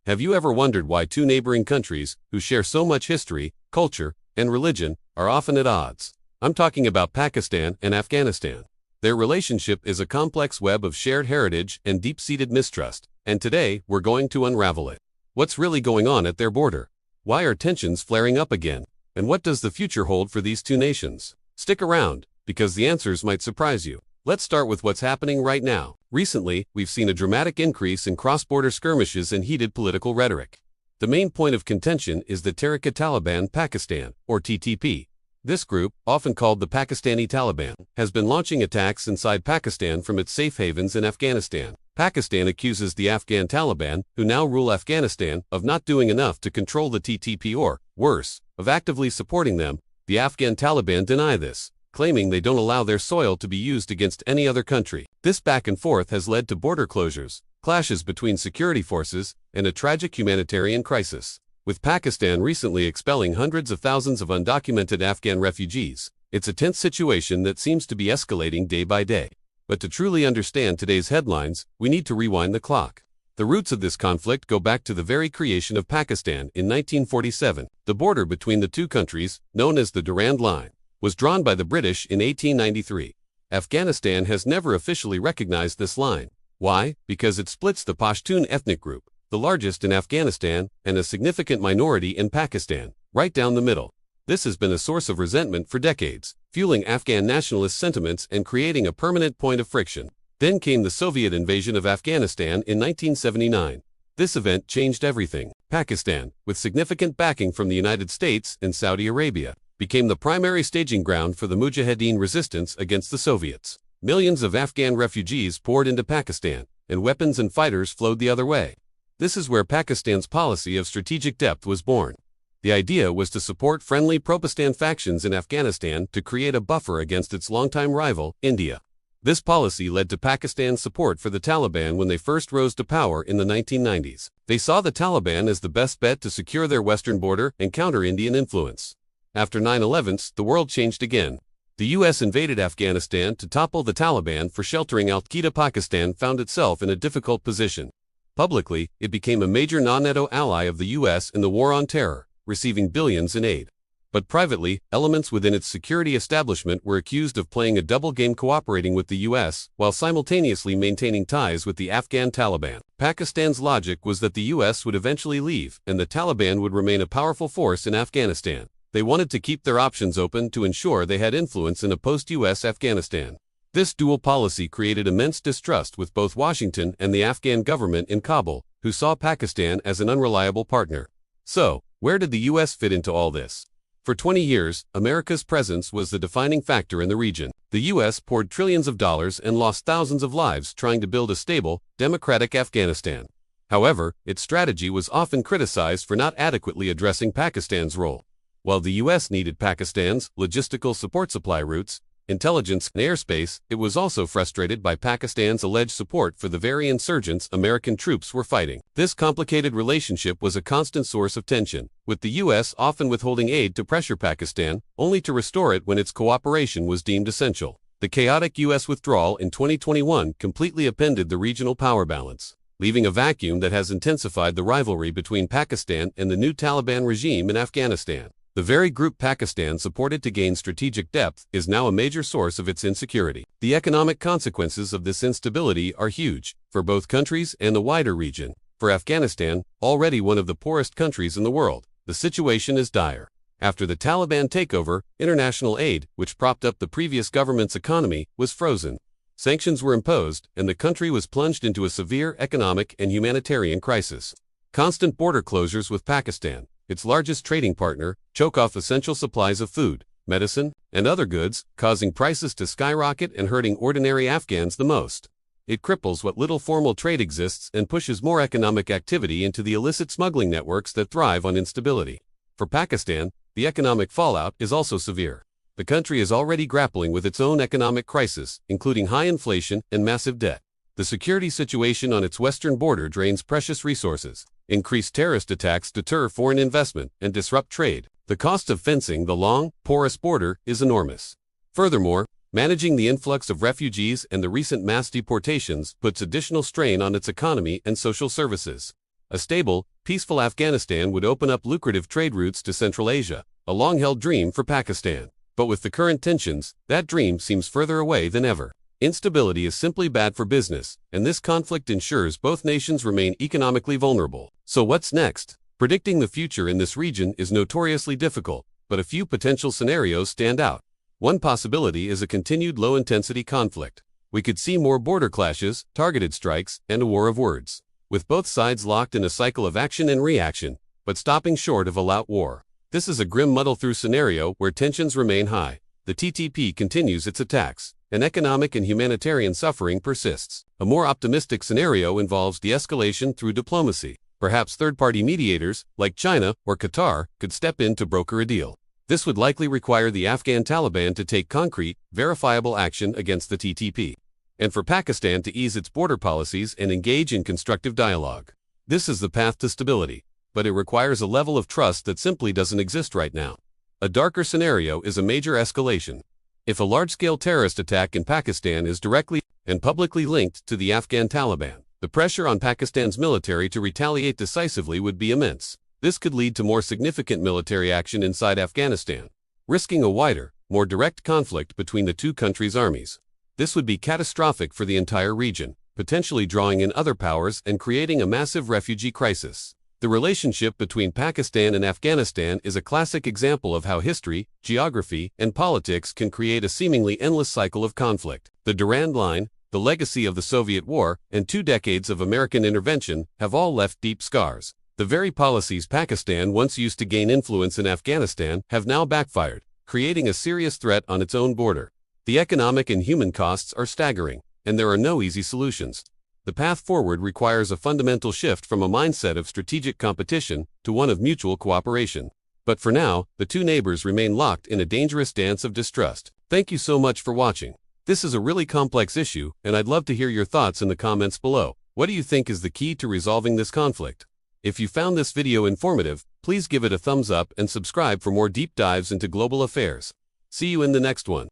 Have you ever wondered why two neighboring countries, who share so much history, culture, and religion, are often at odds? I'm talking about Pakistan and Afghanistan. Their relationship is a complex web of shared heritage and deep-seated mistrust, and today we're going to unravel it. What's really going on at their border? Why are tensions flaring up again? And what does the future hold for these two nations? Stick around, because the answers might surprise you. Let's start with what's happening right now. Recently, we've seen a dramatic increase in cross-border skirmishes and heated political rhetoric. The main point of contention is the Tehrik-e-Taliban Pakistan, or TTP. This group, often called the Pakistani Taliban, has been launching attacks inside Pakistan from its safe havens in Afghanistan. Pakistan accuses the Afghan Taliban, who now rule Afghanistan, of not doing enough to control the TTP or, worse, of actively supporting them. The Afghan Taliban deny this, claiming they don't allow their soil to be used against any other country. This back and forth has led to border closures, clashes between security forces, and a tragic humanitarian crisis. With Pakistan recently expelling hundreds of thousands of undocumented Afghan refugees, it's a tense situation that seems to be escalating day by day. But to truly understand today's headlines, we need to rewind the clock. The roots of this conflict go back to the very creation of Pakistan in 1947. The border between the two countries, known as the Durand Line, was drawn by the British in 1893. Afghanistan has never officially recognized this line. Why? Because it splits the Pashtun ethnic group, the largest in Afghanistan and a significant minority in Pakistan, right down the middle. This has been a source of resentment for decades, fueling Afghan nationalist sentiments and creating a permanent point of friction. Then came the Soviet invasion of Afghanistan in 1979. This event changed everything. Pakistan, with significant backing from the United States and Saudi Arabia, became the primary staging ground for the Mujahideen resistance against the Soviets. Millions of Afghan refugees poured into Pakistan, and weapons and fighters flowed the other way. This is where Pakistan's policy of strategic depth was born. The idea was to support friendly pro-Pakistan factions in Afghanistan to create a buffer against its longtime rival, India. This policy led to Pakistan's support for the Taliban when they first rose to power in the 1990s. They saw the Taliban as the best bet to secure their western border and counter Indian influence. After 9/11, the world changed again. The U.S. invaded Afghanistan to topple the Taliban for sheltering Al-Qaeda. Pakistan found itself in a difficult position. Publicly, it became a major non-NATO ally of the U.S. in the war on terror, receiving billions in aid. But privately, elements within its security establishment were accused of playing a double game, cooperating with the U.S. while simultaneously maintaining ties with the Afghan Taliban. Pakistan's logic was that the U.S. would eventually leave, and the Taliban would remain a powerful force in Afghanistan. They wanted to keep their options open to ensure they had influence in a post-U.S. Afghanistan. This dual policy created immense distrust with both Washington and the Afghan government in Kabul, who saw Pakistan as an unreliable partner. So, where did the U.S. fit into all this? For 20 years, America's presence was the defining factor in the region. The U.S. poured trillions of dollars and lost thousands of lives trying to build a stable, democratic Afghanistan. However, its strategy was often criticized for not adequately addressing Pakistan's role. While the U.S. needed Pakistan's logistical support supply routes, intelligence, and airspace, it was also frustrated by Pakistan's alleged support for the very insurgents American troops were fighting. This complicated relationship was a constant source of tension, with the U.S. often withholding aid to pressure Pakistan, only to restore it when its cooperation was deemed essential. The chaotic U.S. withdrawal in 2021 completely upended the regional power balance, leaving a vacuum that has intensified the rivalry between Pakistan and the new Taliban regime in Afghanistan. The very group Pakistan supported to gain strategic depth is now a major source of its insecurity. The economic consequences of this instability are huge, for both countries and the wider region. For Afghanistan, already one of the poorest countries in the world, the situation is dire. After the Taliban takeover, international aid, which propped up the previous government's economy, was frozen. Sanctions were imposed, and the country was plunged into a severe economic and humanitarian crisis. Constant border closures with Pakistan, its largest trading partner, choke off essential supplies of food, medicine, and other goods, causing prices to skyrocket and hurting ordinary Afghans the most. It cripples what little formal trade exists and pushes more economic activity into the illicit smuggling networks that thrive on instability. For Pakistan, the economic fallout is also severe. The country is already grappling with its own economic crisis, including high inflation and massive debt. The security situation on its western border drains precious resources. Increased terrorist attacks deter foreign investment and disrupt trade. The cost of fencing the long, porous border is enormous. Furthermore, managing the influx of refugees and the recent mass deportations puts additional strain on its economy and social services. A stable, peaceful Afghanistan would open up lucrative trade routes to Central Asia, a long-held dream for Pakistan. But with the current tensions, that dream seems further away than ever. Instability is simply bad for business, and this conflict ensures both nations remain economically vulnerable. So what's next? Predicting the future in this region is notoriously difficult, but a few potential scenarios stand out. One possibility is a continued low-intensity conflict. We could see more border clashes, targeted strikes, and a war of words, with both sides locked in a cycle of action and reaction, but stopping short of all-out war. This is a grim muddle-through scenario where tensions remain high. The TTP continues its attacks, and economic and humanitarian suffering persists. A more optimistic scenario involves de-escalation through diplomacy. Perhaps third-party mediators, like China or Qatar, could step in to broker a deal. This would likely require the Afghan Taliban to take concrete, verifiable action against the TTP, and for Pakistan to ease its border policies and engage in constructive dialogue. This is the path to stability, but it requires a level of trust that simply doesn't exist right now. A darker scenario is a major escalation. If a large-scale terrorist attack in Pakistan is directly and publicly linked to the Afghan Taliban, the pressure on Pakistan's military to retaliate decisively would be immense. This could lead to more significant military action inside Afghanistan, risking a wider, more direct conflict between the two countries' armies. This would be catastrophic for the entire region, potentially drawing in other powers and creating a massive refugee crisis. The relationship between Pakistan and Afghanistan is a classic example of how history, geography, and politics can create a seemingly endless cycle of conflict. The Durand Line, the legacy of the Soviet War, and 2 decades of American intervention have all left deep scars. The very policies Pakistan once used to gain influence in Afghanistan have now backfired, creating a serious threat on its own border. The economic and human costs are staggering, and there are no easy solutions. The path forward requires a fundamental shift from a mindset of strategic competition to one of mutual cooperation. But for now, the two neighbors remain locked in a dangerous dance of distrust. Thank you so much for watching. This is a really complex issue, and I'd love to hear your thoughts in the comments below. What do you think is the key to resolving this conflict? If you found this video informative, please give it a thumbs up and subscribe for more deep dives into global affairs. See you in the next one.